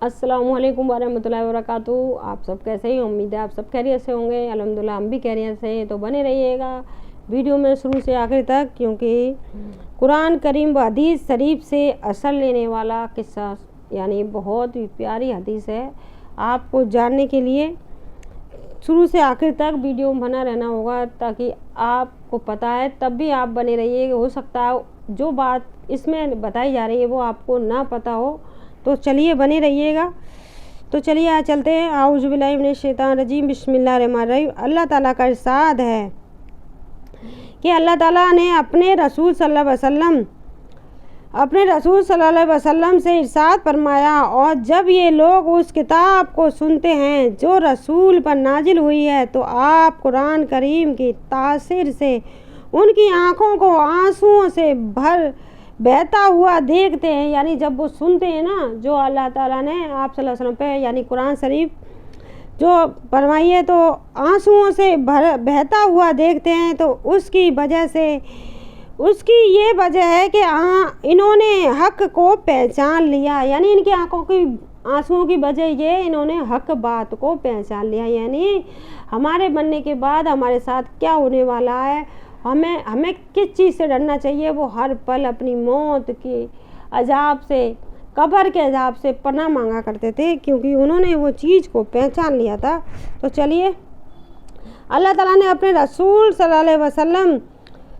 अस्सलामुअलैकुम वरहमतुल्लाहि वबरकातुहू। आप सब कैसे हैं? उम्मीद है आप सब खैरियत से होंगे। अल्हम्दुलिल्लाह हम भी खैरियत से हैं। तो बने रहिएगा वीडियो में शुरू से आखिर तक, क्योंकि कुरान करीम व हदीस शरीफ से असर लेने वाला किस्सा यानी बहुत ही प्यारी हदीस है। आपको जानने के लिए शुरू से आखिर तक वीडियो में बना रहना होगा, ताकि आपको पता है तब भी आप बने रहिए। हो सकता है जो बात इसमें बताई जा रही है वो आपको ना पता हो, तो चलिए बने रहिएगा। तो चलिए आज चलते हैं। आऊज़ु बिल्लाहि मिनश शैतानिर रजीम, बिस्मिल्लाहिर्रहमानिर्रहीम। अल्लाह ताला का इरशाद है कि अल्लाह ताला ने अपने रसूल सल्लल्लाहु अलैहि वसल्लम से इरशाद फरमाया, और जब ये लोग उस किताब को सुनते हैं जो रसूल पर नाजिल हुई है, तो आप कुरान करीम की तासीर से उनकी आँखों को आंसुओं से बहता हुआ देखते हैं। यानी जब वो सुनते हैं ना, जो अल्लाह ताला ने आप सल्लल्लाहु अलैहि वसल्लम पे यानी कुरान शरीफ जो फरमाई है, तो आंसुओं से बहता हुआ देखते हैं। तो उसकी वजह से उसकी ये वजह है कि इन्होंने हक को पहचान लिया। यानी इनकी आंखों की आंसुओं की वजह ये, इन्होंने हक बात को पहचान लिया। यानी हमारे बनने के बाद हमारे साथ क्या होने वाला है, हमें किस चीज़ से डरना चाहिए। वो हर पल अपनी मौत के अजाब से, कब्र के अजाब से पनाह मांगा करते थे, क्योंकि उन्होंने वो चीज़ को पहचान लिया था। तो चलिए, अल्लाह ताला ने अपने रसूल सल्लल्लाहु अलैहि वसल्लम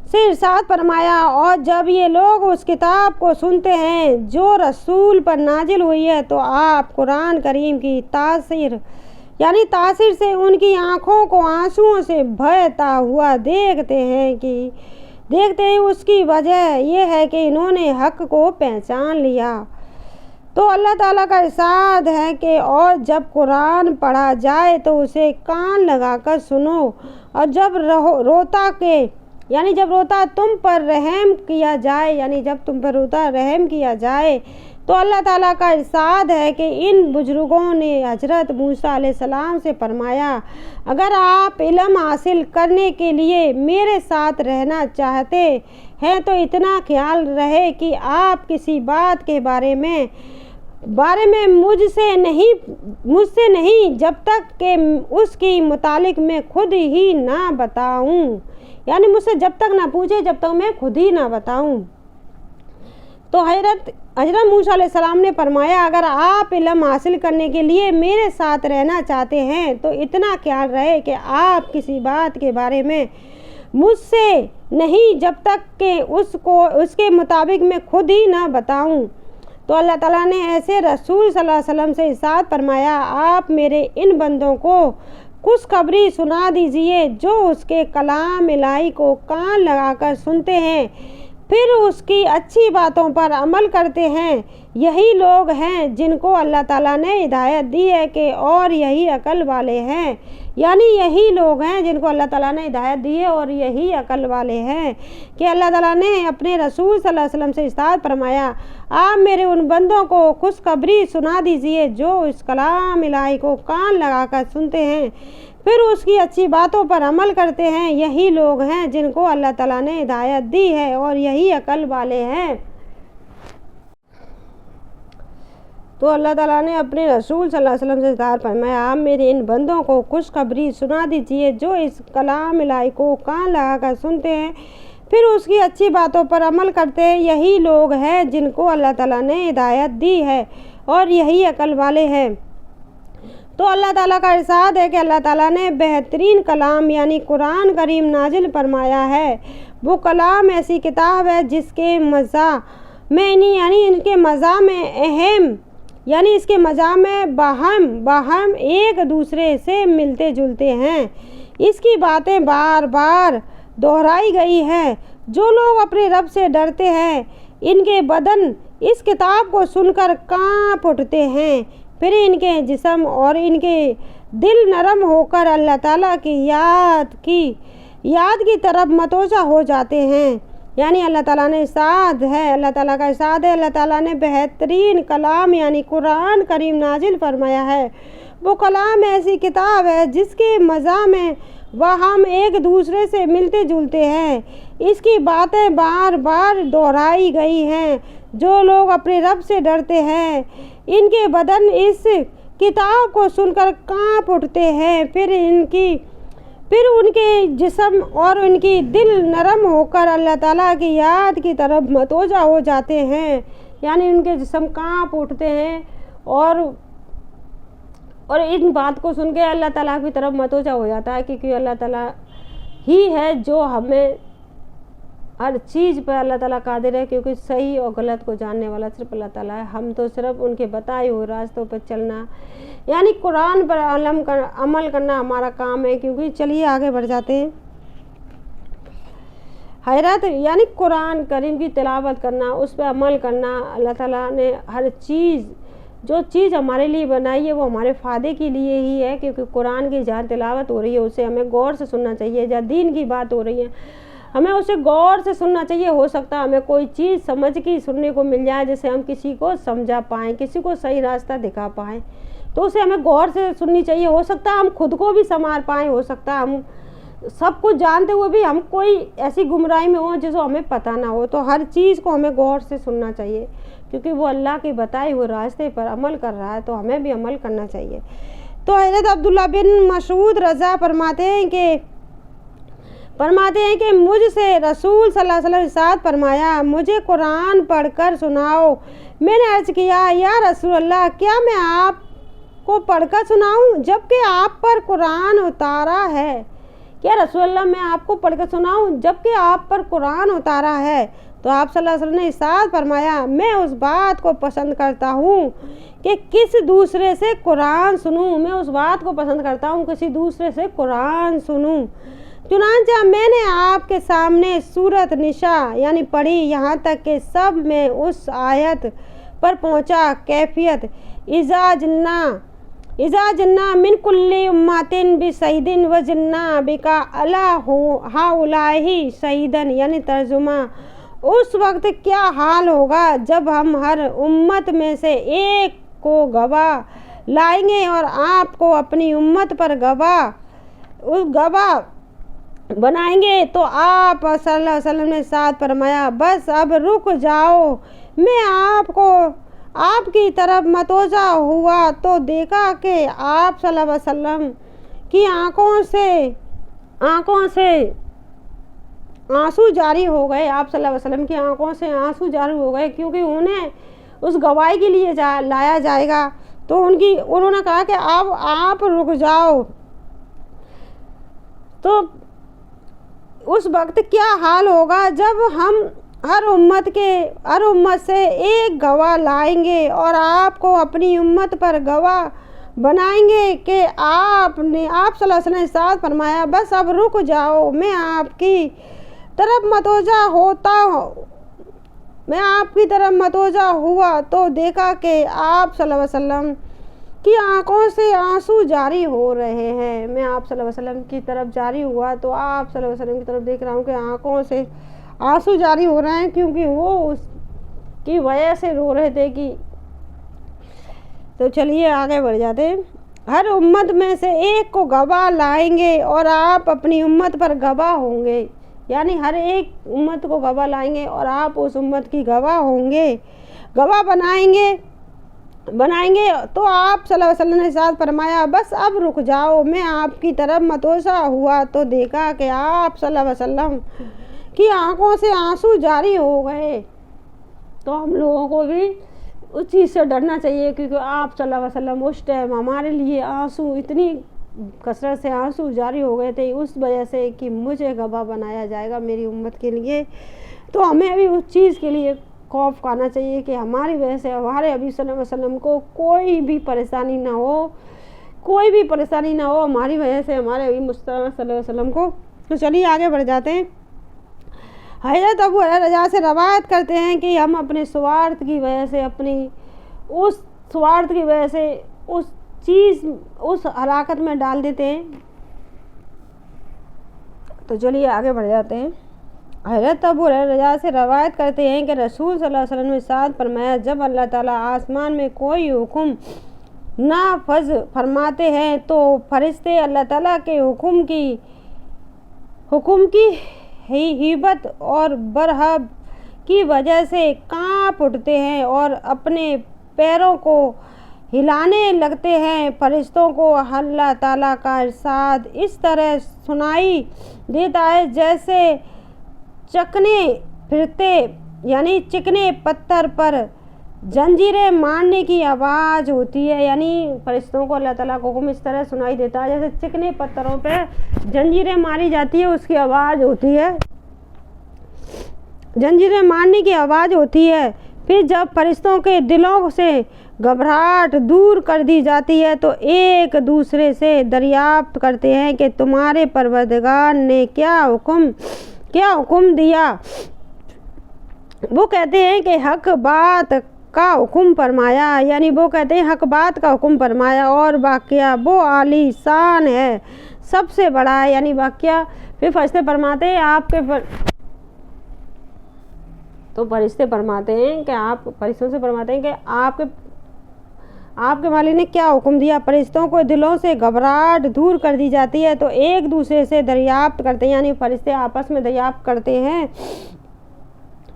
से इरशाद फरमाया, और जब ये लोग उस किताब को सुनते हैं जो रसूल पर नाजिल हुई है, तो आप कुरान करीम की तासीर से उनकी आँखों को आंसुओं से बहता हुआ देखते हैं। उसकी वजह यह है कि इन्होंने हक को पहचान लिया। तो अल्लाह ताला का इरशाद है कि और जब कुरान पढ़ा जाए तो उसे कान लगाकर सुनो, और जब रोता तुम पर रहम किया जाए, यानी जब तुम पर रोता रहम किया जाए। तो अल्लाह ताला का इरशाद है कि इन बुजुर्गों ने हजरत मूसा अलैहिस्सलाम से फरमाया, अगर आप इल्म हासिल करने के लिए मेरे साथ रहना चाहते हैं, तो इतना ख्याल रहे कि आप किसी बात के बारे में मुझसे नहीं, जब तक कि उसकी मुतालिक मैं खुद ही ना बताऊं। यानी मुझसे जब तक ना पूछे, जब तक मैं खुद ही ना बताऊं। तो हजरत मूसा अलैहिस्सलाम ने फरमाया, अगर आप इल्म हासिल करने के लिए मेरे साथ रहना चाहते हैं, तो इतना ख्याल रहे कि आप किसी बात के बारे में मुझसे नहीं, जब तक कि उसके मुताबिक मैं खुद ही ना बताऊं। तो अल्लाह ताला ने ऐसे रसूल सल्लल्लाहु अलैहि वसल्लम से इरशाद फरमाया, आप मेरे इन बंदों को खुशखबरी सुना दीजिए जो उसके कलाम इलाही को कान लगाकर सुनते हैं, फिर उसकी अच्छी बातों पर अमल करते हैं। यही लोग हैं जिनको अल्लाह ताला ने हिदायत दी है कि और यही अकल वाले हैं। यानी यही लोग हैं जिनको अल्लाह ताला ने हिदायत दी है और यही अकल वाले हैं कि अल्लाह ताला ने अपने रसूल सल्लल्लाहु अलैहि वसल्लम से इरशाद फरमाया, आप मेरे उन बंदों को खुशखबरी सुना दीजिए जो इस कलाम इलाही को कान लगाकर सुनते हैं, फिर उसकी अच्छी बातों पर अमल करते हैं। यही लोग हैं जिनको अल्लाह ताला ने हिदायत दी है और यही अकल वाले हैं। तो अल्लाह ताला ने अपने रसूल सल्लल्लाहु अलैहि वसल्लम से इरशाद फरमाया, आप मेरे इन बंदों को खुशखबरी सुना दीजिए जो इस कलाम इलाही को कान लगाकर सुनते हैं, फिर उसकी अच्छी बातों पर अमल करते हैं। यही लोग हैं जिनको अल्लाह ताला ने हिदायत दी है और यही अकल वाले हैं। तो अल्लाह ताला का इरशाद है कि अल्लाह ताला ने बेहतरीन कलाम यानी कुरान करीम नाजिल फरमाया है। वो कलाम ऐसी किताब है जिसके मज़ा में इसके मज़ा में बाहम एक दूसरे से मिलते जुलते हैं। इसकी बातें बार बार दोहराई गई है। जो लोग अपने रब से डरते हैं, इनके बदन इस किताब को सुनकर कांप उठते हैं, फिर इनके जिस्म और इनके दिल नरम होकर अल्लाह ताला की याद की तरफ मतवज्जा हो जाते हैं। यानी अल्लाह ताला का इरशाद है, अल्लाह ताला ने बेहतरीन कलाम यानी कुरान करीम नाजिल फरमाया है। वो कलाम ऐसी किताब है जिसके मज़ा में हम एक दूसरे से मिलते जुलते हैं। इसकी बातें बार बार दोहराई गई हैं। जो लोग अपने रब से डरते हैं, इनके बदन इस किताब को सुनकर कांप उठते हैं, फिर उनके जिस्म और उनकी दिल नरम होकर अल्लाह ताला की याद की तरफ मतवज्जा हो जाते हैं। यानी उनके जिस्म कांप उठते हैं और इन बात को सुन के अल्लाह ताला की तरफ मतवज्जा हो जाता है, क्योंकि अल्लाह ताला ही है जो हमें हर चीज़ पर अल्लाह ताला कादिर है, क्योंकि सही और गलत को जानने वाला सिर्फ अल्लाह ताला है। हम तो सिर्फ उनके बताए हुए रास्तों पर चलना यानी कुरान पर अमल करना हमारा काम है। क्योंकि चलिए आगे बढ़ जाते हैं। हैरत यानी कुरान करीम की तिलावत करना, उस पर अमल करना। अल्लाह ताला ने हर चीज़ जो चीज़ हमारे लिए बनाई है वो हमारे फ़ायदे के लिए ही है, क्योंकि कुरान की जहाँ तिलावत हो रही है उसे हमें गौर से सुनना चाहिए। जहाँ दीन की बात हो रही है हमें उसे गौर से सुनना चाहिए। हो सकता है हमें कोई चीज़ समझ की सुनने को मिल जाए जिससे हम किसी को समझा पाएँ, किसी को सही रास्ता दिखा पाएँ, तो उसे हमें गौर से सुननी चाहिए। हो सकता है हम खुद को भी संवार पाएँ, हो सकता है हम सब कुछ जानते हुए भी हम कोई ऐसी गुमराही में हो जिसको हमें पता ना हो। तो हर चीज़ को हमें गौर से सुनना चाहिए, क्योंकि वो अल्लाह के बताए हुए रास्ते पर अमल कर रहा है, तो हमें भी अमल करना चाहिए। तो हज़रत अब्दुल्ला बिन मसूद रज़ा फरमाते हैं कि मुझसे रसूल सल्लल्लाहु अलैहि वसल्लम इरशाद फरमाया, मुझे कुरान पढ़कर सुनाओ। मैंने अर्ज़ किया, या रसूल अल्लाह, क्या मैं आपको पढ़कर सुनाऊं जबकि आप पर कुरान उतारा है? क्या रसूल अल्लाह मैं आपको पढ़कर सुनाऊं जबकि आप पर कुरान उतारा है? तो आप सल्लल्लाहु अलैहि वसल्लम ने इरशाद फरमाया, मैं उस बात को पसंद करता हूँ कि किसी दूसरे से कुरान सुनूं। मैं उस बात को पसंद करता हूँ किसी दूसरे से कुरान सुनूं। चुनांचे मैंने आपके सामने सूरत निशा यानी पढ़ी, यहाँ तक कि सब में उस आयत पर पहुँचा। कैफियत इज़ा जन्ना मिन कुल्ली उम्मतिन बि सईदिन व जन्ना बिका अला हाउलाही सईदन। यानी तर्जुमा, उस वक्त क्या हाल होगा जब हम हर उम्मत में से एक को गवाह लाएंगे और आपको अपनी उम्मत पर गवाह बनाएंगे। तो आप सल्लल्लाहु अलैहि वसल्लम ने साथ फरमाया, बस अब रुक जाओ। मैं आपकी तरफ मतवज्जा हुआ तो देखा कि आप सल्लल्लाहु अलैहि वसल्लम की आंखों से आंसू जारी हो गए। आप सल्लल्लाहु अलैहि वसल्लम की आंखों से आंसू जारी हो गए, क्योंकि उन्हें उस गवाही के लिए लाया जाएगा। तो उन्होंने कहा कि अब आप रुक जाओ। तो उस वक्त क्या हाल होगा जब हम हर उम्मत से एक गवाह लाएंगे और आपको अपनी उम्मत पर गवाह बनाएंगे कि आप सल्लल्लाहु अलैहि वसल्लम ने साथ फरमाया, बस अब रुक जाओ। मैं आपकी तरफ मतवज्जा हुआ तो देखा कि आप सल्लल्लाहु अलैहि वसल्लम की आंखों से आंसू जारी हो रहे हैं। मैं आप सल्लल्लाहु अलैहि वसल्लम की तरफ जारी हुआ तो आप सल्लल्लाहु अलैहि वसल्लम की तरफ देख रहा हूँ कि आंखों से आंसू जारी हो रहे हैं, क्योंकि वो उसकी वजह से रो रहे थे कि। तो चलिए आगे बढ़ जाते हैं। हर उम्मत में से एक को गवाह लाएंगे और आप अपनी उम्मत पर गवाह होंगे। यानी हर एक उम्मत को गवाह लाएंगे और आप उस उम्मत की गवाह होंगे, गवाह बनाएंगे। तो आप सल्लल्लाहु अलैहि वसल्लम ने साथ फरमाया, बस अब रुक जाओ। मैं आपकी तरफ मतवज्जा हुआ तो देखा कि आप सल्लल्लाहु अलैहि वसल्लम की आंखों से आंसू जारी हो गए। तो हम लोगों को भी उस चीज़ से डरना चाहिए, क्योंकि आप सल्लल्लाहु अलैहि वसल्लम उस टाइम हमारे लिए आंसू इतनी कसरत से आंसू जारी हो गए थे उस वजह से कि मुझे गवाह बनाया जाएगा मेरी उम्मत के लिए। तो हमें भी उस चीज़ के लिए खौफ खाना चाहिए कि हमारी वजह से हमारे नबी सल्लल्लाहु अलैहि वसल्लम को कोई भी परेशानी ना हो हमारी वजह से हमारे नबी मुस्तफा सल्लल्लाहु अलैहि वसल्लम को। तो चलिए आगे बढ़ जाते हैं। हज़रत अबू हुरैरा रज़ा से रवायत करते हैं कि हम अपने स्वार्थ की वजह से उस हलाकत में डाल देते हैं। तो चलिए आगे बढ़ जाते हैं। हज़रत अबू हुरैरा रज़ा से रवायत करते हैं कि रसूल सल्लल्लाहु अलैहि वसल्लम ने इरशाद फरमाया, जब अल्लाह ताला आसमान में कोई हुक्म नाफज फरमाते हैं तो फरिश्ते अल्लाह ताला के हुक्म की हिब्बत और बरहब की वजह से कांप उठते हैं और अपने पैरों को हिलाने लगते हैं। फरिश्तों को अल्लाह ताला का इरशाद इस तरह सुनाई देता है जैसे चकने फिरते यानी चिकने पत्थर पर जंजीरें मारने की आवाज़ होती है। यानी फरिश्तों को अल्लाह ताला का हुक्म इस तरह सुनाई देता है जैसे चिकने पत्थरों पर जंजीरें मारी जाती है, उसकी आवाज़ होती है, जंजीरें मारने की आवाज़ होती है। फिर जब फरिश्तों के दिलों से घबराहट दूर कर दी जाती है तो एक दूसरे से दरियाफ्त करते हैं कि तुम्हारे परवरदिगार ने क्या हुक्म दिया। वो कहते हैं कि हक बात का हुक्म फरमाया, यानी वो कहते हैं हक बात का हुक्म फरमाया और वाक़या वो आली शान है, सबसे बड़ा है। यानी वाक़या फिर फरिश्ते फरमाते हैं फरिश्ते फरमाते हैं कि आप फरिश्तों से फरमाते हैं कि आपके मालिक ने क्या हुक्म दिया। फरिश्तों को दिलों से घबराहट दूर कर दी जाती है तो एक दूसरे से दरियाफ्त करते हैं, यानी फरिश्ते आपस में दरियाफ्त करते हैं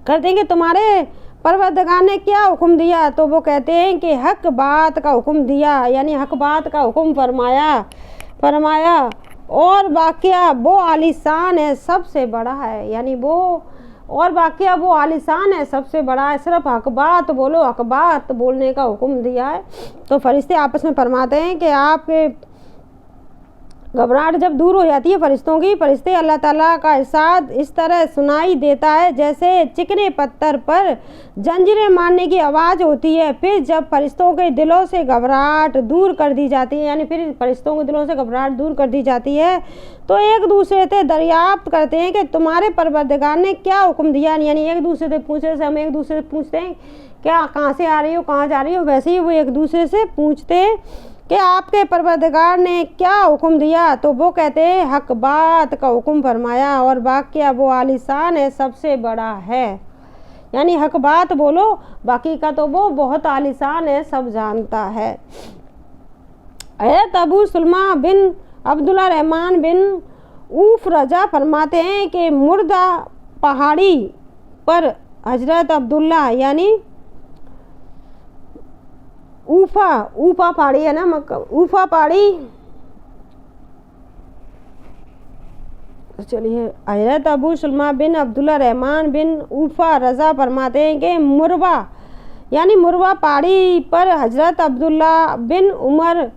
कि तुम्हारे परवरदिगार ने क्या हुक्म दिया। तो वो कहते हैं कि हक बात का हुक्म दिया, यानी हक बात का हुक्म फरमाया और वाक़या वो आलीशान है, सबसे बड़ा है। यानी वो और वाक़या वो आलीशान है, सबसे बड़ा है। सिर्फ हक बात बोलो, हक बात बोलने का हुक्म दिया है। तो फरिश्ते आपस में फरमाते हैं कि आपके घबराहट जब दूर हो जाती है फरिश्तों की, फरिश्ते अल्लाह ताला का इरशाद इस तरह सुनाई देता है जैसे चिकने पत्थर पर जंजीरें मारने की आवाज़ होती है। फिर जब फरिश्तों के दिलों से घबराहट दूर कर दी जाती है, यानी फिर फरिश्तों के दिलों से घबराहट दूर कर दी जाती है तो एक दूसरे से दरियाफ्त करते हैं कि तुम्हारे परवरदिगार ने क्या हुक्म दिया। यानी एक दूसरे से पूछने से हम एक दूसरे से पूछते हैं क्या कहाँ से आ रही हो, कहाँ जा रही हो, वैसे ही वो एक दूसरे से पूछते हैं कि आपके परवरदिगार ने क्या हुक्म दिया। तो वो कहते हैं हक बात का हुक्म फरमाया और वाक़या वो आलीशान है, सबसे बड़ा है। यानी हक बात बोलो, बाकी का तो वो बहुत आलीशान है, सब जानता है। हज़रत अबू सलमा बिन अब्दुल्ला रहमान बिन ऊफ रजा फरमाते हैं कि मुर्दा पहाड़ी पर हज़रत अब्दुल्ला यानी ऊफा पहाड़ी है ना, ऊफा पहाड़ी। चलिए, हज़रत अबू सलमा बिन अब्दुल्ला रहमान बिन ऊफा रज़ा फरमाते हैं कि मुरवा पहाड़ी पर हज़रत अब्दुल्ला बिन उमर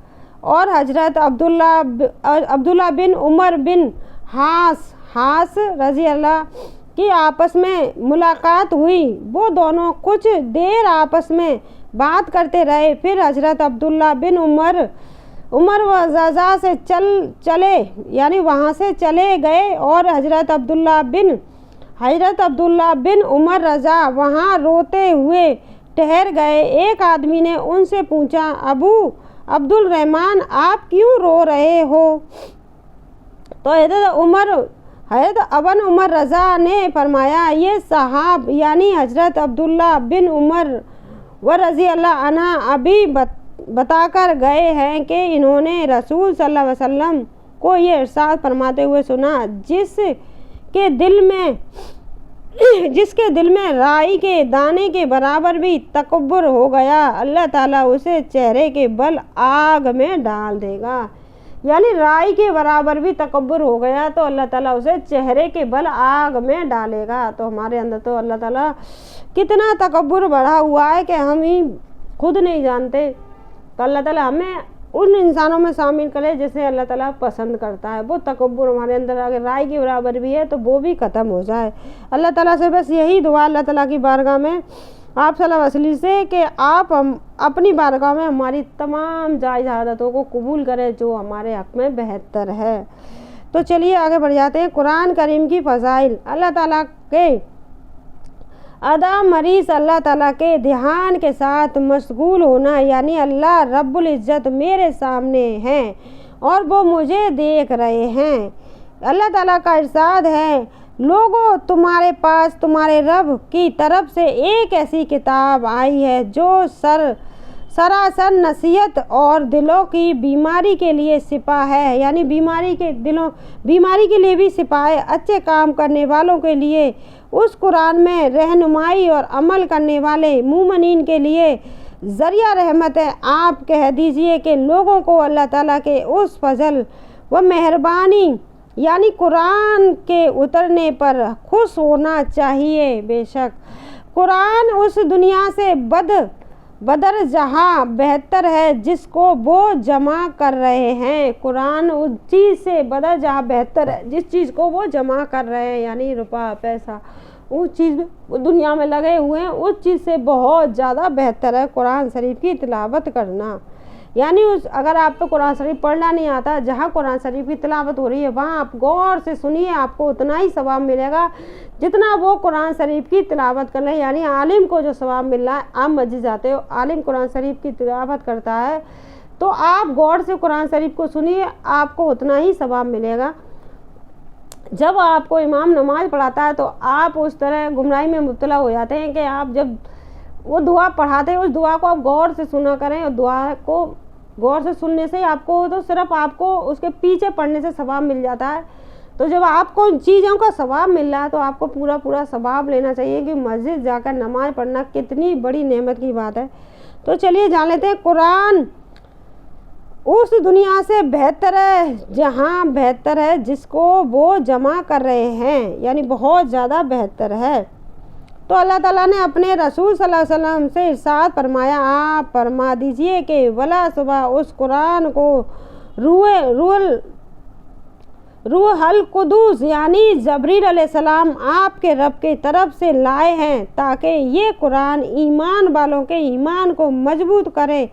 और हज़रत अब्दुल्ला बिन उमर बिन हास रज़ी अल्लाह की आपस में मुलाकात हुई। वो दोनों कुछ देर आपस में बात करते रहे। फिर हज़रत अब्दुल्ला बिन उमर वज़ा से चले यानी वहाँ से चले गए और हज़रत अब्दुल्ला बिन उमर रज़ा वहाँ रोते हुए ठहर गए। एक आदमी ने उनसे पूछा, अबू अब्दुल रहमान आप क्यों रो रहे हो। तो हज़रत अबन उमर रज़ा ने फरमाया, ये साहब यानी हज़रत अब्दुल्ला बिन उमर व रज़ी अल्लाह अन्हा अभी बताकर गए हैं कि इन्होंने रसूल सल्लल्लाहु अलैहि वसल्लम को ये इरशाद फरमाते हुए सुना, जिसके दिल में राई के दाने के बराबर भी तकब्बुर हो गया, अल्लाह ताला उसे चेहरे के बल आग में डाल देगा। यानी राई के बराबर भी तकब्बुर हो गया तो अल्लाह ताला उसे चेहरे के बल आग में डालेगा। तो हमारे अंदर तो अल्लाह ताला कितना तकब्बुर बढ़ा हुआ है कि हम ही खुद नहीं जानते। तो अल्लाह ताला हमें उन इंसानों में शामिल करे जिसे अल्लाह ताला पसंद करता है। वो तकब्बुर हमारे अंदर अगर राय के बराबर भी है तो वो भी ख़त्म हो जाए। अल्लाह ताला से बस यही दुआ अल्लाह ताला की बारगाह में आप सल्लल्लाहु अलैहि वसल्लम से कि आप हम अपनी बारगाह में हमारी तमाम जायज़ हाजतों को कबूल करें जो हमारे हक़ में बेहतर है। तो चलिए आगे बढ़ जाते हैं। कुरान करीम की फ़ज़ाइल। अल्लाह ताला के अदा मरीज़ अल्लाह ताला के ध्यान के साथ मशगूल होना, यानी अल्लाह रब्बुल इज़्ज़त मेरे सामने हैं और वो मुझे देख रहे हैं। अल्लाह ताला का इरशाद है, लोगों तुम्हारे पास तुम्हारे रब की तरफ से एक ऐसी किताब आई है जो सरासर नसीहत और दिलों की बीमारी के लिए सिपा है, यानी बीमारी के लिए भी सिपा है। अच्छे काम करने वालों के लिए उस कुरान में रहनुमाई और अमल करने वाले मोमिनीन के लिए ذریعہ رحمت ہے۔ آپ کہہ دیجئے کہ لوگوں کو اللہ تعالیٰ کے اس فضل و مہربانی یعنی قرآن کے اترنے پر خوش ہونا چاہیے۔ بے شک قرآن اس دنیا سے بدر جہاں بہتر ہے جس کو وہ جمع کر رہے ہیں۔ قرآن اس چیز سے بدر جہاں بہتر ہے جس چیز کو وہ جمع کر رہے ہیں، یعنی روپیہ پیسہ اس چیز دنیا میں لگے ہوئے ہیں، اس چیز سے بہت زیادہ بہتر ہے قرآن شریف کی تلاوت کرنا۔ یعنی اگر آپ کو قرآن شریف پڑھنا نہیں آتا، جہاں قرآن شریف کی تلاوت ہو رہی ہے وہاں آپ غور سے سنیے، آپ کو اتنا ہی ثواب ملے گا جتنا وہ قرآن شریف کی تلاوت کر لیں۔ یعنی عالم کو جو ثواب مل رہا ہے، آپ مسجد جاتے ہو، عالم قرآن شریف کی تلاوت کرتا ہے تو آپ غور سے قرآن شریف کو سنیے، آپ کو اتنا ہی ثواب ملے گا۔ جب آپ کو امام نماز پڑھاتا ہے تو آپ اس طرح گمراہی میں مبتلا ہو جاتے ہیں کہ آپ جب وہ دعا پڑھاتے ہیں اس دعا کو آپ غور سے سنا کریں، اور دعا کو غور سے سننے سے آپ کو تو صرف آپ کو اس کے پیچھے پڑھنے سے ثواب مل جاتا ہے۔ تو جب آپ کو ان چیزوں کا ثواب مل رہا ہے تو آپ کو پورا ثواب لینا چاہیے کہ مسجد جا کر نماز پڑھنا کتنی بڑی نعمت کی بات ہے۔ تو چلیے جان لیتے ہیں، قرآن اس دنیا سے بہتر ہے جہاں بہتر ہے جس کو وہ جمع کر رہے ہیں، یعنی بہت زیادہ بہتر ہے۔ تو اللہ تعالیٰ نے اپنے رسول صلی اللہ علیہ وسلم سے ارشاد فرمایا، آپ فرما دیجئے کہ ولا صبح اس قرآن کو روح القدس یعنی جبریل علیہ السلام آپ کے رب کی طرف سے لائے ہیں تاکہ یہ قرآن ایمان والوں کے ایمان کو مضبوط کرے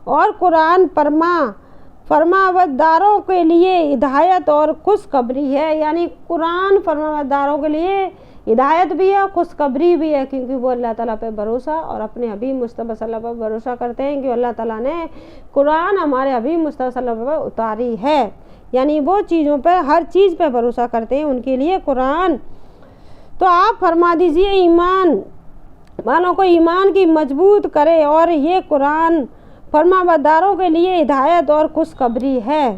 اور قرآن فرمانبرداروں کے لیے ہدایت اور خوشخبری ہے۔ یعنی قرآن فرمانبرداروں کے لیے ہدایت بھی ہے اور خوشخبری بھی ہے، کیونکہ وہ اللہ تعالیٰ پہ بھروسہ اور اپنے حبیب مصطفیٰ صلی اللہ علیہ وسلم پر بھروسہ کرتے ہیں کہ اللہ تعالیٰ نے قرآن ہمارے حبیب مصطفیٰ صلی اللہ علیہ وسلم پر اتاری ہے۔ یعنی وہ چیزوں پہ ہر چیز پہ بھروسہ کرتے ہیں، ان کے لیے قرآن۔ تو آپ فرما دیجئے ایمان والوں کو ایمان کی مضبوط کرے اور یہ قرآن فرمانبرداروں کے لیے ہدایت اور خوشخبری ہے۔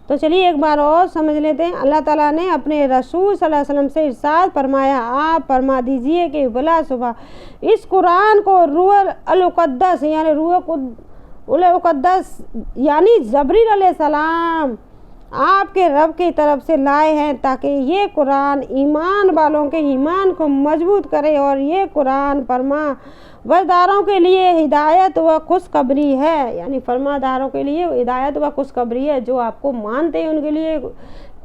تو چلیے ایک بار اور سمجھ لیتے ہیں، اللہ تعالیٰ نے اپنے رسول صلی اللہ علیہ وسلم سے ارشاد فرمایا، آپ فرما دیجئے کہ بلا صبح اس قرآن کو روح القدس یعنی جبریل علیہ السلام آپ کے رب کی طرف سے لائے ہیں تاکہ یہ قرآن ایمان والوں کے ایمان کو مضبوط کرے اور یہ قرآن فرمانبرداروں کے لیے ہدایت و خوشخبری ہے۔ یعنی فرمانبرداروں کے لیے ہدایت و خوشخبری ہے، جو آپ کو مانتے ہیں ان کے لیے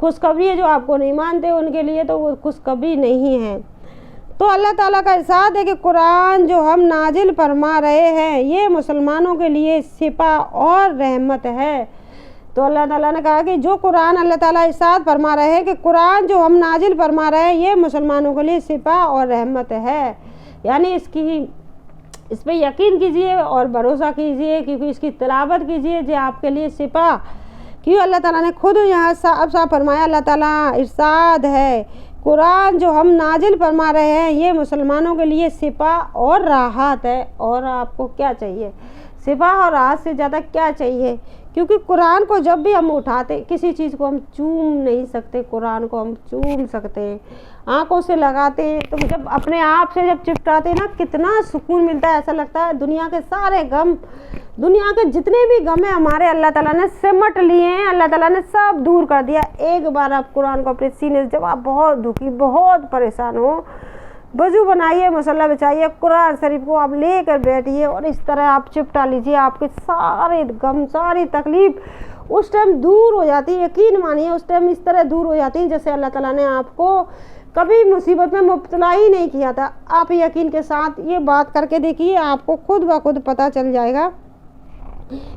خوشخبری ہے، جو آپ کو نہیں مانتے ان کے لیے تو وہ خوشخبری نہیں ہے۔ تو اللہ تعالیٰ کا ارشاد ہے کہ قرآن جو ہم نازل فرما رہے ہیں یہ مسلمانوں کے لیے شفا اور رحمت ہے۔ تو اللہ تعالیٰ نے کہا کہ جو قرآن اللہ تعالیٰ ارشاد فرما رہے ہیں کہ قرآن جو ہم نازل فرما رہے ہیں یہ مسلمانوں کے لیے شفا اور رحمت ہے۔ یعنی اس پہ یقین کیجئے اور بھروسہ کیجئے، کیونکہ اس کی تلاوت کیجئے جو آپ کے لیے شفا، کیوں اللہ تعالیٰ نے خود یہاں صاف فرمایا، اللہ تعالیٰ ارشاد ہے قرآن جو ہم نازل فرما رہے ہیں یہ مسلمانوں کے لیے شفا اور راحت ہے۔ اور آپ کو کیا چاہیے؟ شفا اور راحت سے زیادہ کیا چاہیے؟ کیونکہ قرآن کو جب بھی ہم اٹھاتے کسی چیز کو ہم چوم نہیں سکتے، قرآن کو ہم چوم سکتے ہیں، آنکھوں سے لگاتے ہیں، تو جب اپنے آپ سے جب چپٹاتے ہیں نا کتنا سکون ملتا ہے، ایسا لگتا ہے دنیا کے سارے غم، دنیا کے جتنے بھی غم ہیں ہمارے اللہ تعالیٰ نے سمٹ لیے ہیں، اللہ تعالیٰ نے سب دور کر دیا۔ ایک بار آپ قرآن کو اپنے سینے سے، جب آپ بہت دکھی بہت پریشان ہو، وضو بنائیے، مصلی بچائیے، قرآن شریف کو آپ لے کر بیٹھیے اور اس طرح آپ چپٹا لیجیے، آپ کے سارے غم ساری تکلیف اس ٹائم دور ہو جاتی ہے۔ یقین مانیے اس ٹائم اس طرح دور ہو جاتی ہے جیسے اللہ تعالیٰ نے آپ کو کبھی مصیبت میں مبتلا ہی نہیں کیا تھا۔ آپ یقین کے ساتھ یہ بات کر کے دیکھیے، آپ کو خود بخود پتہ چل جائے گا،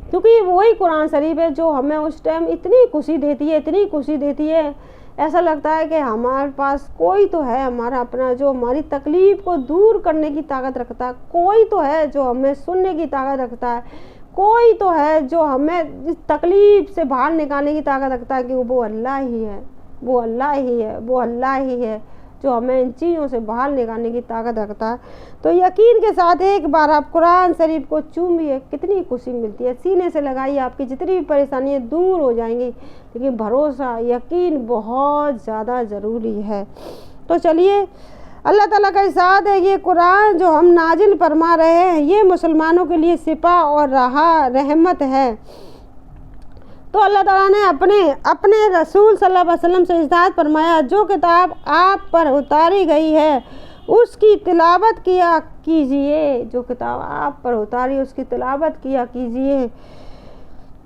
کیونکہ یہ وہی قرآن شریف ہے جو ہمیں اس ٹائم اتنی خوشی دیتی ہے، ایسا لگتا ہے کہ ہمارے پاس کوئی تو ہے ہمارا اپنا جو ہماری تکلیف کو دور کرنے کی طاقت رکھتا ہے، کوئی تو ہے جو ہمیں سننے کی طاقت رکھتا ہے، کوئی تو ہے جو ہمیں اس تکلیف سے باہر نکالنے کی طاقت رکھتا ہے، کہ وہ اللہ ہی ہے، وہ اللہ ہی ہے جو ہمیں ان چیزوں سے باہر نکالنے کی طاقت رکھتا ہے۔ تو یقین کے ساتھ ایک بار آپ قرآن شریف کو چومیے، کتنی خوشی ملتی ہے، سینے سے لگائیے، آپ کی جتنی بھی پریشانیاں دور ہو جائیں گی، لیکن بھروسہ یقین بہت زیادہ ضروری ہے۔ تو چلیے अल्लाह ताला का इरशाद है, ये कुरान जो हम नाजिल फरमा रहे हैं ये मुसलमानों के लिए शिफा और रहमत है। तो अल्लाह ताला ने अपने रसूल सल्लल्लाहु अलैहि वसल्लम से इरशाद फरमाया, जो किताब आप पर उतारी गई है उसकी तिलावत किया कीजिए, जो किताब आप पर उतारी उसकी तिलावत किया कीजिए।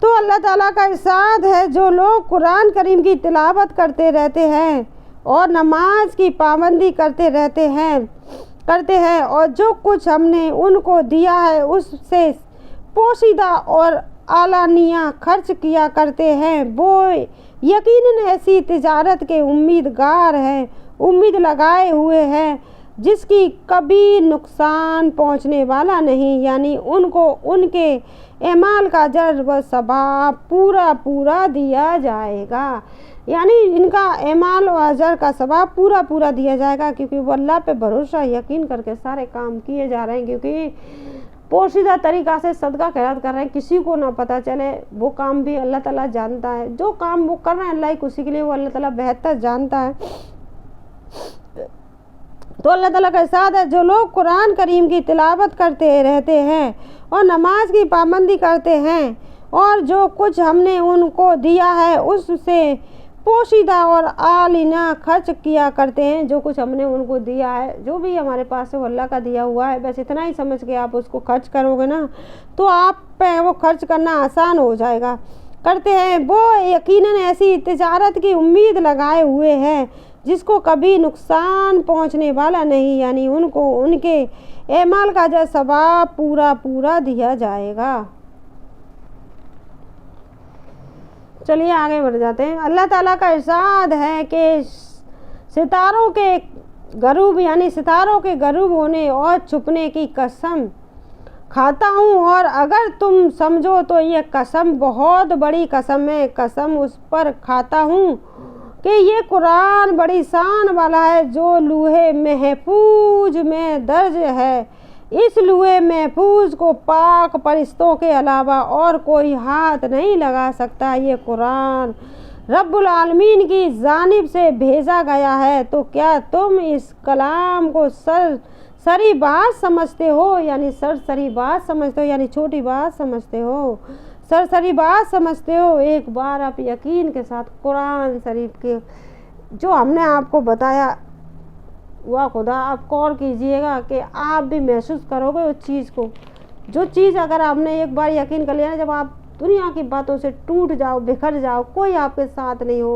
तो अल्लाह ताला का इरशाद है, जो लोग कुरान करीम की तिलावत करते रहते हैं और नमाज की पाबंदी करते हैं और जो कुछ हमने उनको दिया है उससे पोशीदा और आलानिया खर्च किया करते हैं, वो यकीनन ऐसी तिजारत के उम्मीद लगाए हुए हैं जिसकी कभी नुकसान पहुंचने वाला नहीं, यानी उनको उनके एमाल का अजर व सवाब पूरा दिया जाएगा। यानी इनका एमाल और अजर का सवाब पूरा दिया जाएगा, क्योंकि वो अल्लाह पे भरोसा यकीन करके सारे काम किए जा रहे हैं, क्योंकि पोशीदा तरीक़ा से सदका खैरात कर रहे हैं, किसी को ना पता चले। वो काम भी अल्लाह ताला जानता है, जो काम वो कर रहे हैं अल्लाह उसी के लिए वो अल्लाह ताला बेहतर जानता है। तो अल्लाह ताला का इरशाद है, जो लोग कुरान करीम की तिलावत करते रहते हैं और नमाज की पाबंदी करते हैं और जो कुछ हमने उनको दिया है उससे पोशीदा और आलिना खर्च किया करते हैं, जो कुछ हमने उनको दिया है, जो भी हमारे पास है वो अल्लाह का दिया हुआ है, बस इतना ही समझ के आप उसको खर्च करोगे ना तो आप पे वो खर्च करना आसान हो जाएगा। करते हैं वो यकीनन ऐसी तिजारत की उम्मीद लगाए हुए हैं जिसको कभी नुकसान पहुंचने वाला नहीं, यानी उनको उनके एमाल का जो सवाब पूरा दिया जाएगा। चलिए आगे बढ़ जाते हैं। अल्लाह ताला का इरशाद है कि सितारों के गरूब यानी सितारों के गरूब होने और छुपने की कसम खाता हूँ, और अगर तुम समझो तो ये कसम बहुत बड़ी कसम है। कसम उस पर खाता हूँ कि ये कुरान बड़ी शान वाला है जो लूहे महफूज में दर्ज है। इस लूहे महफूज को पाक फरिश्तों के अलावा और कोई हाथ नहीं लगा सकता। ये कुरान रब्बुल आलमीन की जानिब से भेजा गया है। तो क्या तुम इस कलाम को सरसरी बात समझते हो, यानी सरसरी बात समझते हो, यानी छोटी बात समझते हो, सरसरी बात समझते हो। एक बार आप यकीन के साथ कुरान शरीफ के जो हमने आपको बताया वाह खुदा आप गौर कीजिएगा कि आप भी महसूस करोगे उस चीज़ को। जो चीज़ अगर आपने एक बार यकीन कर लिया ना, जब आप दुनिया की बातों से टूट जाओ, बिखर जाओ, कोई आपके साथ नहीं हो,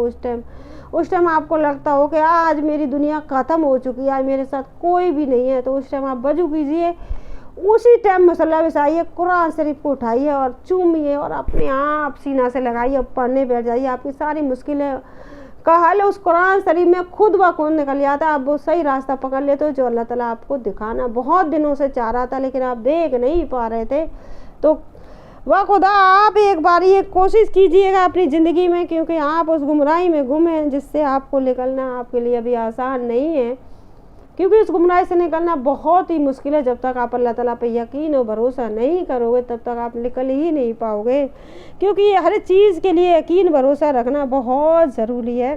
उस टाइम आपको लगता हो कि आज मेरी दुनिया ख़त्म हो चुकी है, आज मेरे साथ कोई भी नहीं है, तो उस टाइम आप वज़ू कीजिए, उसी टाइम मसल्ला बिछाइए, कुरान शरीफ को उठाइए और चूमिए और अपने आप सीना से लगाइए, पढ़ने बैठ जाइए। आपकी सारी मुश्किलें का हल उस कुरान शरीफ में खुद ब खुद निकल जाता है। आप वो सही रास्ता पकड़ लेते हो जो अल्लाह ताला आपको दिखाना बहुत दिनों से चाह रहा था, लेकिन आप देख नहीं पा रहे थे। तो वाह खुदा आप एक बार ये कोशिश कीजिएगा अपनी ज़िंदगी में, क्योंकि आप उस गुमराही में गुम हैं जिससे आपको निकलना आपके लिए अभी आसान नहीं है, क्योंकि उस गुमराही से निकलना बहुत ही मुश्किल है। जब तक आप अल्लाह ताला पे यकीन और भरोसा नहीं करोगे तब तक आप निकल ही नहीं पाओगे, क्योंकि हर चीज़ के लिए यकीन भरोसा रखना बहुत ज़रूरी है।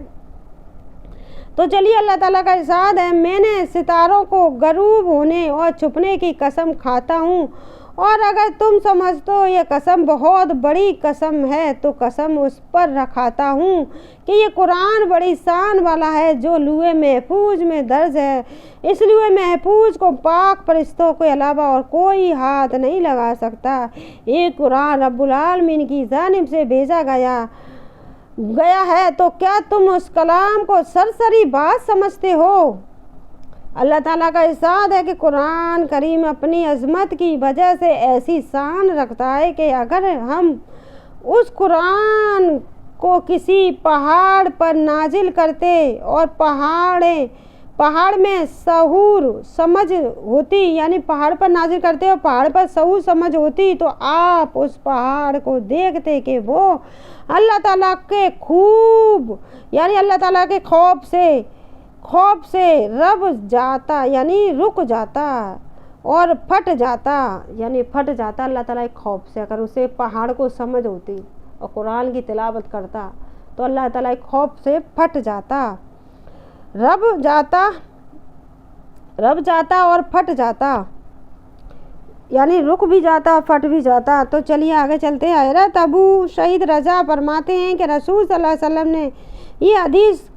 तो चलिए अल्लाह ताला का इरशाद है, मैंने सितारों को गरूब होने और छुपने की कसम खाता हूँ, और अगर तुम समझते हो ये कसम बहुत बड़ी कसम है तो कसम उस पर रखाता हूँ कि ये कुरान बड़ी शान वाला है जो लूहे महफूज में दर्ज है। इस लूहे महफूज को पाक फरिश्तों के अलावा और कोई हाथ नहीं लगा सकता। ये कुरान रब्बुल आलमीन की जानिब से भेजा गया है। तो क्या तुम उस कलाम को सरसरी बात समझते हो? अल्लाह ताला का इरशाद है कि कुरान करीम अपनी अज़मत की वजह से ऐसी शान रखता है कि अगर हम उस कुरान को किसी पहाड़ पर नाजिल करते और पहाड़ में सहूर समझ होती, यानी पहाड़ पर नाजिल करते और पहाड़ पर सहूर समझ होती, तो आप उस पहाड़ को देखते कि वो अल्लाह ताला के यानी अल्लाह ताला के खौफ से रब जाता, यानी रुक जाता और फट जाता, यानी फट जाता अल्लाह ताला के खौफ से। अगर उसे पहाड़ को समझ होती और कुरान की तिलावत करता तो अल्लाह ताला के खौफ से फट जाता, रब जाता, रब जाता और फट जाता, यानी रुक भी जाता फट भी जाता। तो चलिए आगे चलते हैं। हज़रत अबू सईद रज़ा फरमाते हैं कि रसूल सल्लल्लाहु अलैहि वसल्लम ने ये हदीस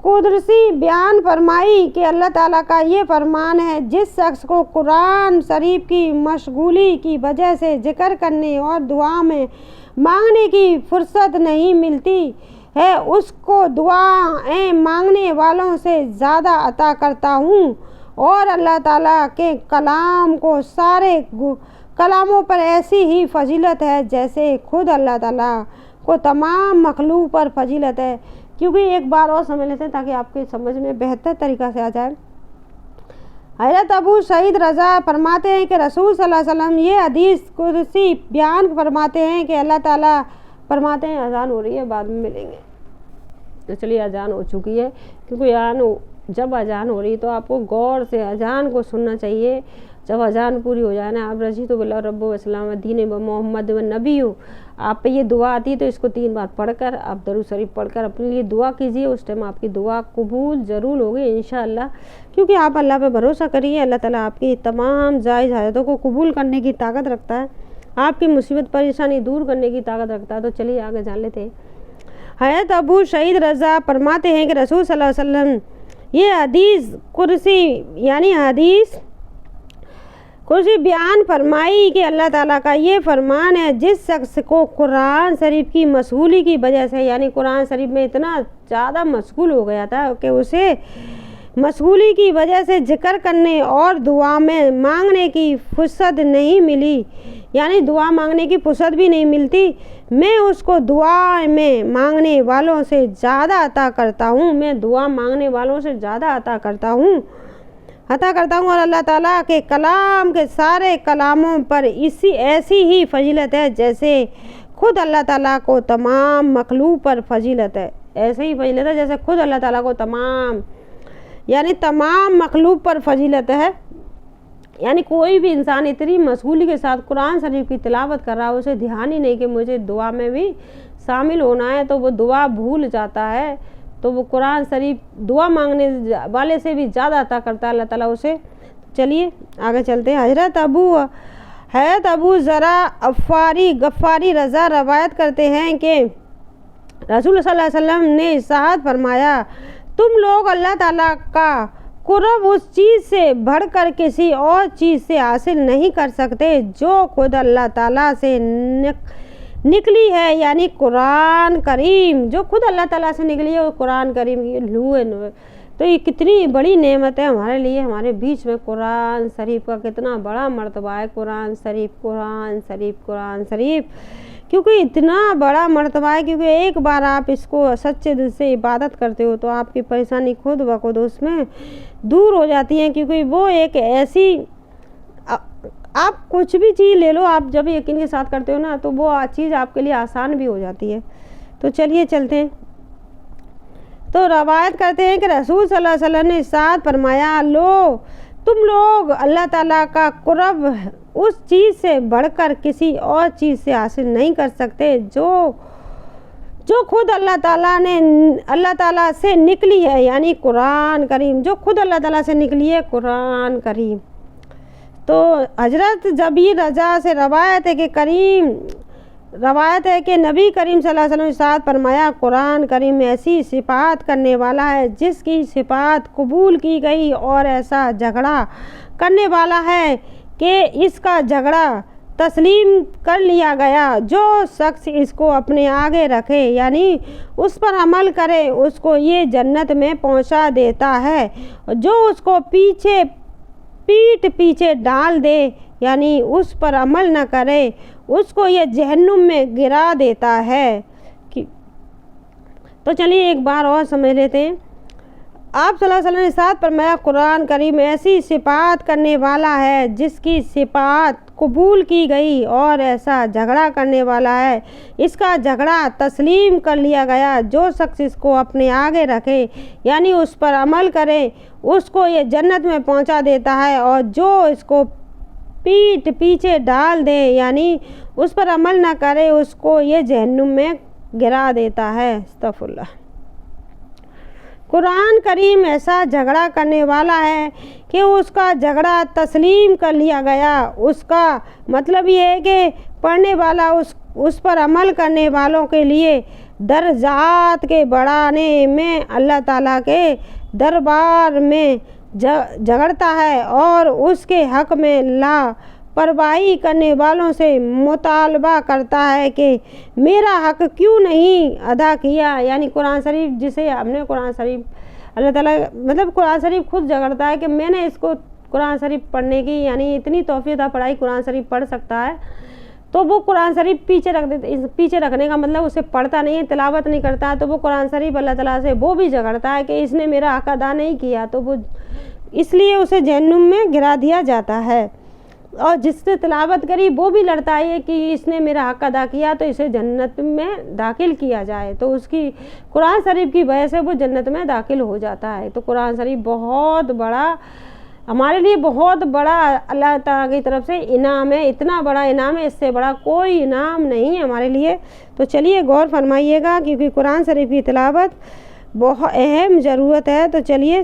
कुदरसी बयान फरमाई कि अल्लाह ताला का ये फरमान है, जिस शख्स को कुरान शरीफ की मशगूली की वजह से जिक्र करने और दुआ में मांगने की फुर्सत नहीं मिलती है, उसको दुआएं मांगने वालों से ज़्यादा अता करता हूँ। और अल्लाह ताला के कलाम को सारे कलामों पर ऐसी ही फजीलत है जैसे खुद अल्लाह ताला को तमाम मखलूक पर फजीलत है। क्योंकि एक बार और समझ लेते हैं ताकि आपके समझ में बेहतर तरीक़ा से आ जाए। हज़रत अबू सईद रज़ा फरमाते हैं कि रसूल सल्लल्लाहु अलैहि वसल्लम ये हदीस कुदसी बयान फरमाते हैं कि अल्लाह ताला फरमाते हैं, अजान हो रही है, बाद में मिलेंगे। तो चलिए अजान हो चुकी है, क्योंकि जब अजान हो रही है तो आपको गौर से अजान को सुनना चाहिए। जब अजान पूरी हो जाए ना, आप रज़ीतु बिल्लाहि रब्बन व इस्लाम दीन व मोहम्मद व नबी हो, आप पे ये दुआ आती है तो इसको 3 बार पढ़कर आप दरूद शरीफ पढ़कर अपने लिए दुआ कीजिए। उस टाइम आपकी दुआ कबूल ज़रूर होगी इंशाअल्लाह, क्योंकि आप अल्लाह पे भरोसा करिए। अल्लाह ताला आपकी तमाम जायज़ हाजतों को कबूल करने की ताकत रखता है, आपकी मुसीबत परेशानी दूर करने की ताकत रखता है। तो चलिए आगे जान लेते हैं। हज़रत अबू सईद रज़ा फरमाते हैं कि रसूल सल्लल्लाहु अलैहि वसल्लम ये हदीस कुर्सी यानी हदीस कुर्सी बयान फरमाई कि अल्लाह ताला का ये फरमान है, जिस शख्स को कुरान शरीफ की मशगूली की वजह से, यानी कुरान शरीफ में इतना ज़्यादा मशगूल हो गया था कि उसे मशगूली की वजह से जिक्र करने और दुआ में मांगने की फुर्सत नहीं मिली, यानी दुआ मांगने की फुर्सत भी नहीं मिलती, मैं उसको दुआ में मांगने वालों से ज़्यादा अता करता हूँ। मैं दुआ मांगने वालों से ज़्यादा अता करता हूँ और अल्लाह ताला के कलाम के सारे कलामों पर ऐसी ही फजीलत है जैसे खुद अल्लाह ताला को तमाम मखलूक पर फजीलत है। ऐसे ही फजीलत है जैसे खुद अल्लाह ताला को तमाम मखलूक पर फजीलत है। यानी कोई भी इंसान इतनी मशगूली के साथ कुरान शरीफ की तिलावत कर रहा है, उसे ध्यान ही नहीं कि मुझे दुआ में भी शामिल होना है, तो वो दुआ भूल जाता है। तो वो कुरान शरीफ दुआ मांगने वाले से भी ज़्यादा अता करता है अल्लाह ताला उसे। चलिए आगे चलते हैं। हज़रत अबू ज़रा गफ़ारी रज़ा रवायत करते हैं कि रसूल सल्लल्लाहु अलैहि वसल्लम ने इरशाद फरमाया, तुम लोग अल्लाह ताला का कुर्ब उस चीज़ से बढ़कर किसी और चीज़ से हासिल नहीं कर सकते जो खुद अल्लाह ताला से निकली है, यानी कुरान करीम। जो खुद अल्लाह ताला से निकली है वो कुरान करीम की लूए। तो ये कितनी बड़ी नेमत है हमारे लिए, हमारे बीच में कुरान शरीफ का कितना बड़ा मर्तबा है। कुरान शरीफ क्योंकि इतना बड़ा मर्तबा है, क्योंकि एक बार आप इसको सच्चे दिल से इबादत करते हो तो आपकी परेशानी खुद ब खुद उसमें दूर हो जाती है। क्योंकि वो एक ऐसी, आप कुछ भी चीज़ ले लो, आप जब यकीन के साथ करते हो ना तो वो चीज़ आपके लिए आसान भी हो जाती है। तो चलिए चलते हैं। तो रवायत करते हैं कि रसूल सल्लल्लाहु अलैहि वसल्लम ने इरशाद फरमाया, लो तुम लोग अल्लाह ताला का कुर्ब उस चीज़ से बढ़कर किसी और चीज़ से हासिल नहीं कर सकते जो खुद अल्लाह ताला से निकली है, यानी कुरान करीम। जो खुद अल्लाह ताला से निकली है कुरान करीम। तो हजरत जबीर रजा से रवायत है कि नबी करीम सल्लल्लाहु अलैहि वसल्लम ने इरशाद फरमाया, कुरान करीम ऐसी सिफात करने वाला है जिसकी सिफात कबूल की गई और ऐसा झगड़ा करने वाला है कि इसका झगड़ा तस्लीम कर लिया गया। जो शख्स इसको अपने आगे रखे, यानी उस पर अमल करे, उसको ये जन्नत में पहुंचा देता है। जो उसको पीठ पीछे डाल दे, यानी उस पर अमल न करे, उसको ये जहन्नुम में गिरा देता है। तो चलिए एक बार और समझ लेते हैं। आप सल्लल्लाहु अलैहि वसल्लम ने साथ फरमाया, कुरान करीम ऐसी सिफात करने वाला है जिसकी सिफात कबूल की गई और ऐसा झगड़ा करने वाला है, इसका झगड़ा तस्लीम कर लिया गया। जो शख्स इसको अपने आगे रखे, यानी उस पर अमल करे, उसको ये जन्नत में पहुंचा देता है। और जो इसको पीठ पीछे डाल दे, यानी उस पर अमल ना करे, उसको ये जहन्नुम में गिरा देता है। अस्तगफुरुल्लाह। कुरान करीम ऐसा झगड़ा करने वाला है कि उसका झगड़ा तस्लीम कर लिया गया। उसका मतलब ये है कि पढ़ने वाला उस पर अमल करने वालों के लिए दर्जात के बढ़ाने में अल्लाह ताला के दरबार में झगड़ता है और उसके हक़ में लापरवाही करने वालों से मुतालबा करता है कि मेरा हक़ क्यों नहीं अदा किया। यानी कुरान शरीफ जिसे हमने कुरान शरीफ अल्लाह ताला मतलब कुरान शरीफ खुद झगड़ता है कि मैंने इसको कुरान शरीफ पढ़ने की यानी इतनी तौफीक था, पढ़ाई कुरान शरीफ पढ़ सकता है, तो वो कुरान शरीफ पीछे रख देते। पीछे रखने का मतलब उसे पढ़ता नहीं है, तिलावत नहीं करता है, तो वो कुरान शरीफ अल्लाह ताला से वो भी झगड़ता है कि इसने मेरा हक़ अदा नहीं किया, तो वो इसलिए उसे जहन्नुम में गिरा दिया जाता है। और जिसने तिलावत करी वो भी लड़ता है कि इसने मेरा हक़ अदा किया तो इसे जन्नत में दाखिल किया जाए, तो उसकी कुरान शरीफ की वजह से वो जन्नत में दाखिल हो जाता है। तो कुरान शरीफ बहुत बड़ा हमारे लिए बहुत बड़ा अल्लाह ताला की तरफ से इनाम है, इतना बड़ा इनाम है, इससे बड़ा कोई इनाम नहीं है हमारे लिए। तो चलिए गौर फरमाइएगा, क्योंकि कुरान शरीफ की तिलावत बहुत अहम ज़रूरत है। तो चलिए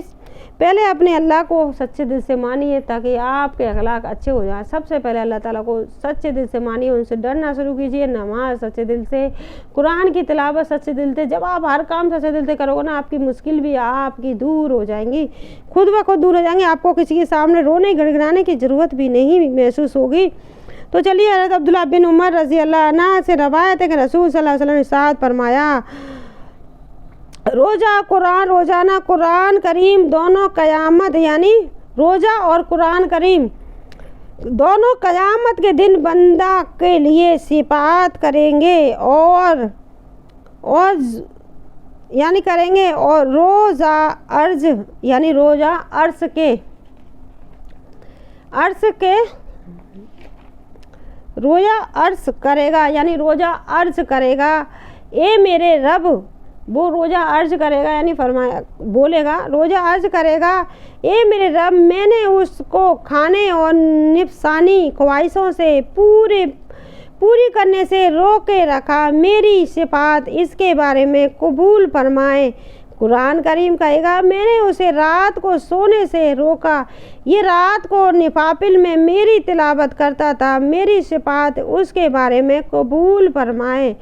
पहले अपने अल्लाह को सच्चे दिल से मानिए ताकि आपके अखलाक अच्छे हो जाएं। सबसे पहले अल्लाह ताला को सच्चे दिल से मानिए, उनसे डरना शुरू कीजिए, नमाज सच्चे दिल से, कुरान की तिलावत सच्चे दिल से। जब आप हर काम सच्चे दिल से करोगे ना, आपकी मुश्किल भी आपकी दूर हो जाएंगी, खुद ब खुद दूर हो जाएंगी। आपको किसी के सामने रोने गिड़गिड़ाने की ज़रूरत भी नहीं महसूस होगी। तो चलिए हज़रत अब्दुल्लाह बिन उमर रज़ी अल्लाह अन्हु से रवायत है कि रसूल सल्लल्लाहु अलैहि वसल्लम ने इरशाद फरमाया, रोज़ाना कुरान करीम दोनों क़यामत यानी रोज़ा और कुरान करीम दोनों क़यामत के दिन बंदा के लिए सिफात करेंगे और यानी करेंगे, और रोज़ा अर्ज़ करेगा यानी रोज़ा अर्ज़ करेगा, ए मेरे रब। वो रोज़ा अर्ज़ करेगा यानी फरमाया बोलेगा, रोज़ा अर्ज़ करेगा, ए मेरे रब, मैंने उसको खाने और नफसानी ख्वाहिशों से पूरी करने से रोके रखा, मेरी सिफात इसके बारे में कबूल फरमाए। कुरान करीम कहेगा, मैंने उसे रात को सोने से रोका, ये रात को नफाफिल में मेरी तिलावत करता था, मेरी सिफात उसके बारे में कबूल फरमाए।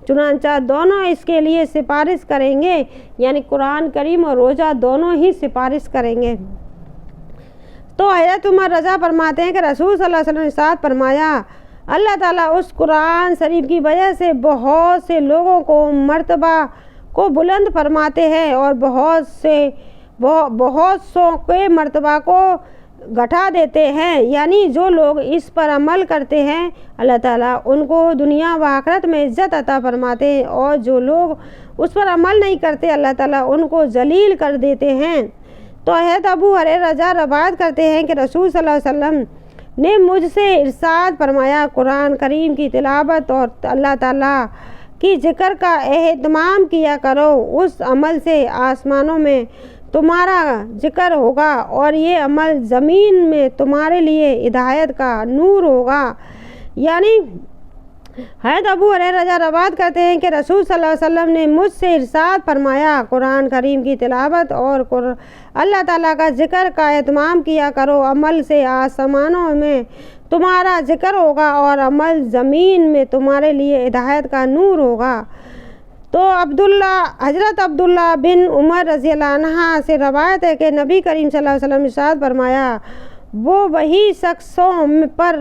चुनांचा दोनों इसके लिए सिफारिश करेंगे, यानी कुरान करीम और रोज़ा दोनों ही सिफारिश करेंगे। तो हज़रत उमर रज़ा फरमाते हैं कि रसूल सल्लल्लाहु अलैहि वसल्लम ने इरशाद फरमाया, अल्लाह ताला उस कुरान शरीफ की वजह से बहुत से लोगों को मर्तबा को बुलंद फरमाते हैं और बहुत सौ के मर्तबा को घटा देते हैं। यानी जो लोग इस पर अमल करते हैं अल्लाह ताला उनको दुनिया व आखिरत में इज़्ज़त अता फरमाते हैं, और जो लोग उस पर अमल नहीं करते अल्लाह ताला उनको जलील कर देते हैं। तो हज़रत अबू हुरैरा रज़ा रवायत करते हैं कि रसूल सल्लल्लाहु अलैहि वसल्लम ने मुझसे इरशाद फरमाया, कुरान करीम की तिलावत और अल्लाह ताला की ज़िक्र का एहतमाम किया करो, उस अमल से आसमानों में तुम्हारा जिक्र होगा और ये अमल ज़मीन में तुम्हारे लिए हिदायत का नूर होगा। यानी हज़रत अबू हुरैरा रज़ा रवायत करते हैं कि रसूल सल्लल्लाहु अलैहि वसल्लम ने मुझसे इरशाद फरमाया, कुरान करीम की तिलावत और अल्लाह ताला का जिक्र का एहतमाम किया करो, अमल से आसमानों में तुम्हारा जिक्र होगा और अमल ज़मीन में तुम्हारे लिए हिदायत का नूर होगा। तो हज़रत अब्दुल्ला बिन उमर रज़ी अल्लाह अन्हु से रवायत है कि नबी करीम सल्लल्लाहु अलैहि वसल्लम ने इरशाद फरमाया, वो वही शख्सों पर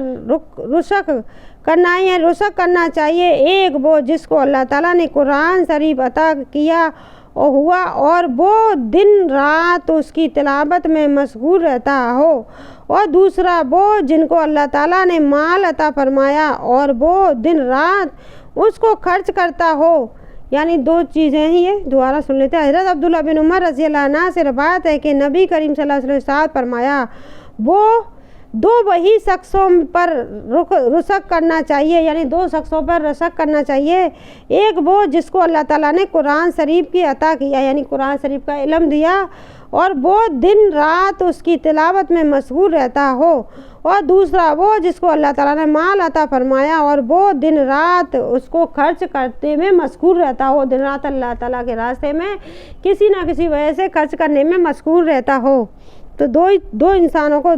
रुशक करना चाहिए, एक वो जिसको अल्लाह ताला ने कुरान शरीफ अता किया और हुआ और वो दिन रात उसकी तिलावत में मशगूल रहता हो, और दूसरा वो जिनको अल्लाह ताला ने माल अता फरमाया और वो दिन रात उसको खर्च करता हो। यानी दो चीज़ें हैं, ये दोबारा सुन लेते हैं। हज़रत अब्दुल्ला बिन उमर रज़ी अल्लाह अन्हु से रवायत है कि नबी करीम सल्लल्लाहु अलैहि वसल्लम ने इरशाद फरमाया, वो दो वही शख्सों पर रुशक करना चाहिए, यानी दो शख्सों पर रशक करना चाहिए। एक वो जिसको अल्लाह ताला ने कुरान शरीफ की अता किया, यानी कुरान शरीफ का इल्म दिया और वो दिन रात उसकी तिलावत में मशगूल रहता हो, और दूसरा वो जिसको अल्लाह ताला ने माल अता फरमाया और वो दिन रात उसको खर्च करने में मशगूल रहता हो, दिन रात अल्लाह ताला के रास्ते में किसी ना किसी वजह से खर्च करने में मशगूल रहता हो। तो दो इंसानों को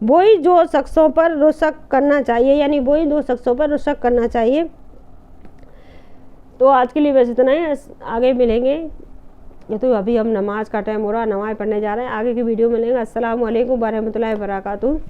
वही दो शख्सों पर रुशक करना चाहिए, यानी वही दो शख्सों पर रुशक करना चाहिए। तो आज के लिए बस इतना ही, आगे मिलेंगे। तो अभी हम नमाज का टाइम हो रहा है, नमाज पढ़ने जा रहे हैं, आगे की वीडियो मिलेंगे। अस्सलाम वालेकुम व रहमतुल्लाहि व बरकातुहू।